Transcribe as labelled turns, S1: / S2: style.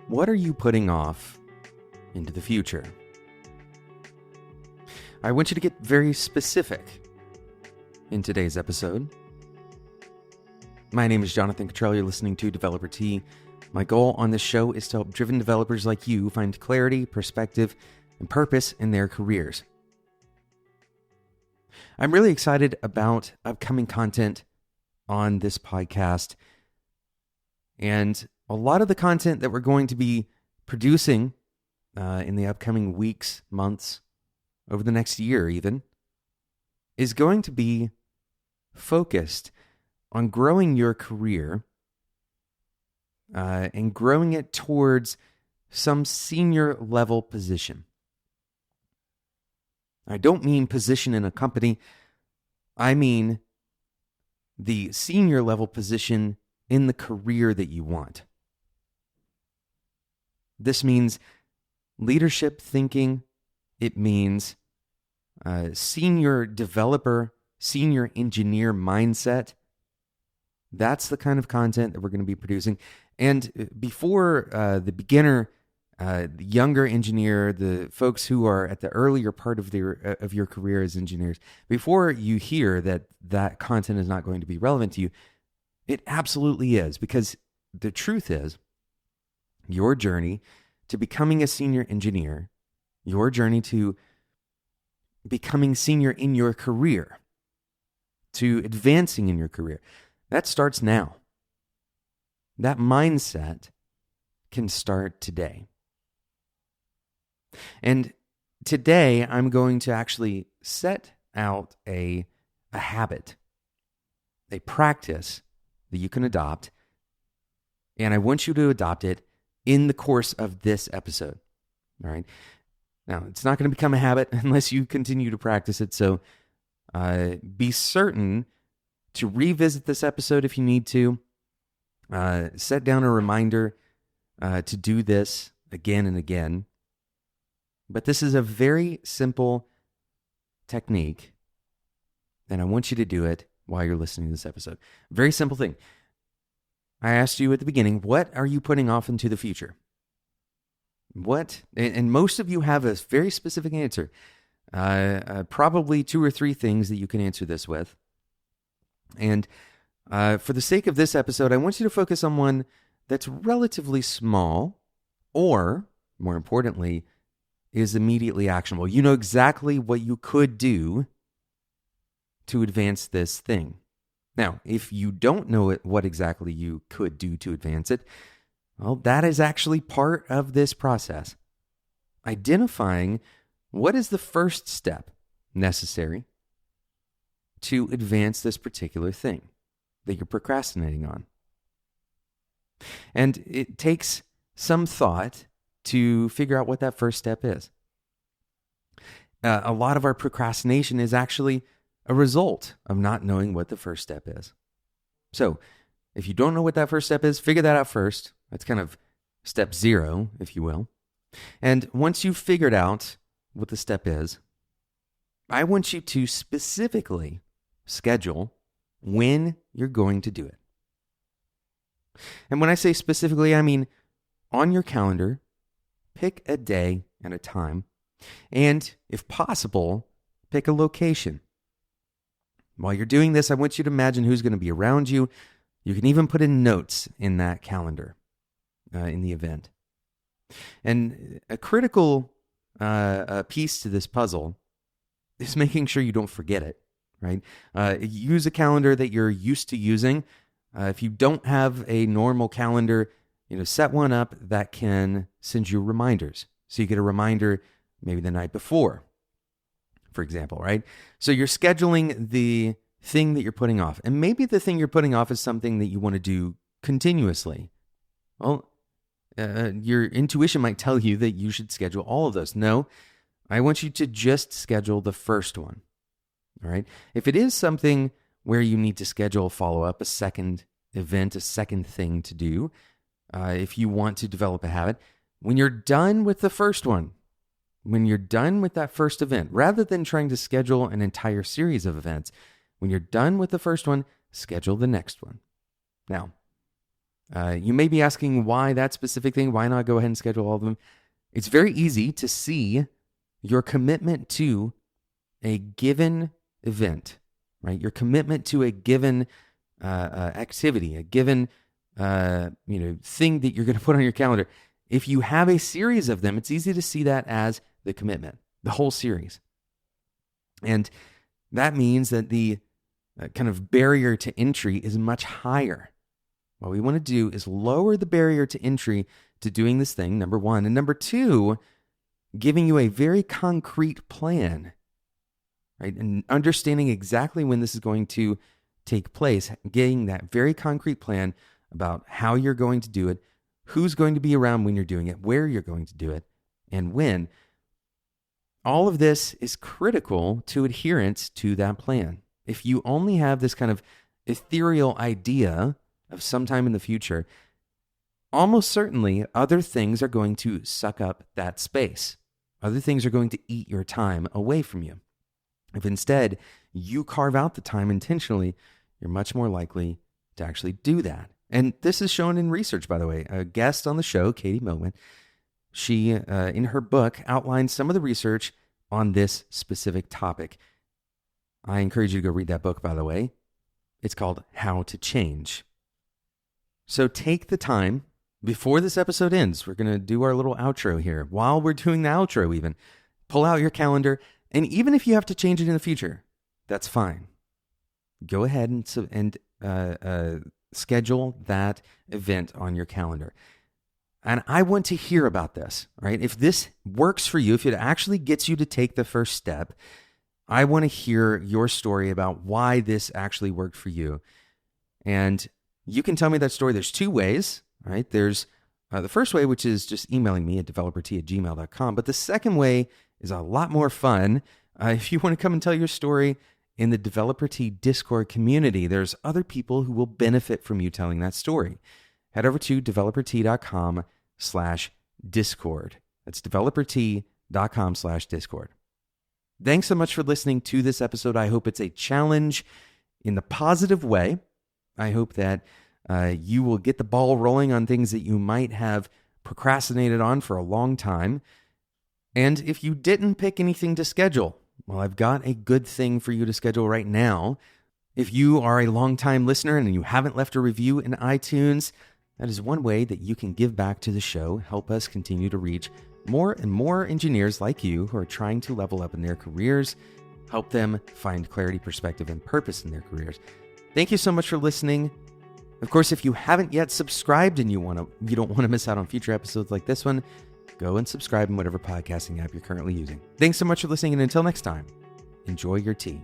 S1: What are you putting off into the future? I want you to get very specific in today's episode. My name is Jonathan Cottrell. You're listening to Developer T. My goal on this show is to help driven developers like you find clarity, perspective, and purpose in their careers. I'm really excited about upcoming content on this podcast. And a lot of the content that we're going to be producing in the upcoming weeks, months, over the next year even, is going to be focused on growing your career and growing it towards some senior level position. I don't mean position in a company. I mean the senior level position in the career that you want. This means leadership thinking. It means senior developer, senior engineer mindset. That's the kind of content that we're going to be producing. And before the beginner, the younger engineer, the folks who are at the earlier part of your career as engineers, before you hear that content is not going to be relevant to you, it absolutely is. Because the truth is, your journey to becoming a senior engineer, your journey to becoming senior in your career, to advancing in your career, that starts now. That mindset can start today. And today I'm going to actually set out a habit, a practice that you can adopt, and I want you to adopt it in the course of this episode. All right. Now, it's not going to become a habit unless you continue to practice it. So be certain to revisit this episode if you need to. Set down a reminder to do this again and again. But this is a very simple technique, and I want you to do it while you're listening to this episode. Very simple thing. I asked you at the beginning, what are you putting off into the future? What? And most of you have a very specific answer. Probably 2 or 3 things that you can answer this with. And for the sake of this episode, I want you to focus on one that's relatively small, or, more importantly, is immediately actionable. You know exactly what you could do to advance this thing. Now, if you don't know what exactly you could do to advance it, well, that is actually part of this process. Identifying what is the first step necessary to advance this particular thing that you're procrastinating on. And it takes some thought to figure out what that first step is. A lot of our procrastination is actually a result of not knowing what the first step is. So, if you don't know what that first step is, figure that out first. That's kind of step 0, if you will. And once you've figured out what the step is, I want you to specifically schedule when you're going to do it. And when I say specifically, I mean on your calendar, pick a day and a time, and if possible, pick a location. While you're doing this, I want you to imagine who's going to be around you. You can even put in notes in that calendar in the event. And a critical piece to this puzzle is making sure you don't forget it, right? Use a calendar that you're used to using. If you don't have a normal calendar, set one up that can send you reminders. So you get a reminder maybe the night before, for example, right? So you're scheduling the thing that you're putting off. And maybe the thing you're putting off is something that you want to do continuously. Well, your intuition might tell you that you should schedule all of those. No, I want you to just schedule the first one. All right. If it is something where you need to schedule a follow-up, a second event, a second thing to do, if you want to develop a habit, when you're done with the first one, when you're done with that first event, rather than trying to schedule an entire series of events, when you're done with the first one, schedule the next one. Now, You may be asking why that specific thing. Why not go ahead and schedule all of them? It's very easy to see your commitment to a given event, right? Your commitment to a given activity, a given thing that you're going to put on your calendar. If you have a series of them, it's easy to see that as the commitment, the whole series. And that means that the kind of barrier to entry is much higher. What we want to do is lower the barrier to entry to doing this thing, number one. And number two, giving you a very concrete plan, right? And understanding exactly when this is going to take place, getting that very concrete plan about how you're going to do it, who's going to be around when you're doing it, where you're going to do it, and when. All of this is critical to adherence to that plan. If you only have this kind of ethereal idea of sometime in the future, almost certainly other things are going to suck up that space. Other things are going to eat your time away from you. If instead you carve out the time intentionally, you're much more likely to actually do that. And this is shown in research, by the way. A guest on the show, Katie Millman, she, in her book, outlines some of the research on this specific topic. I encourage you to go read that book, by the way. It's called How to Change. So take the time before this episode ends. We're going to do our little outro here. While we're doing the outro even, pull out your calendar. And even if you have to change it in the future, that's fine. Go ahead and schedule that event on your calendar. And I want to hear about this, right? If this works for you, if it actually gets you to take the first step, I want to hear your story about why this actually worked for you. And you can tell me that story. There's two ways, right? There's the first way, which is just emailing me at developert@gmail.com. But the second way is a lot more fun. If you want to come and tell your story in the Developer T Discord community, there's other people who will benefit from you telling that story. Head over to developert.com/discord. That's developert.com/discord. Thanks so much for listening to this episode. I hope it's a challenge in the positive way. I hope that you will get the ball rolling on things that you might have procrastinated on for a long time. And if you didn't pick anything to schedule, well, I've got a good thing for you to schedule right now. If you are a longtime listener and you haven't left a review in iTunes, that is one way that you can give back to the show, help us continue to reach more and more engineers like you who are trying to level up in their careers, help them find clarity, perspective, and purpose in their careers. Thank you so much for listening. Of course, if you haven't yet subscribed and you don't want to miss out on future episodes like this one, go and subscribe in whatever podcasting app you're currently using. Thanks so much for listening, and until next time, enjoy your tea.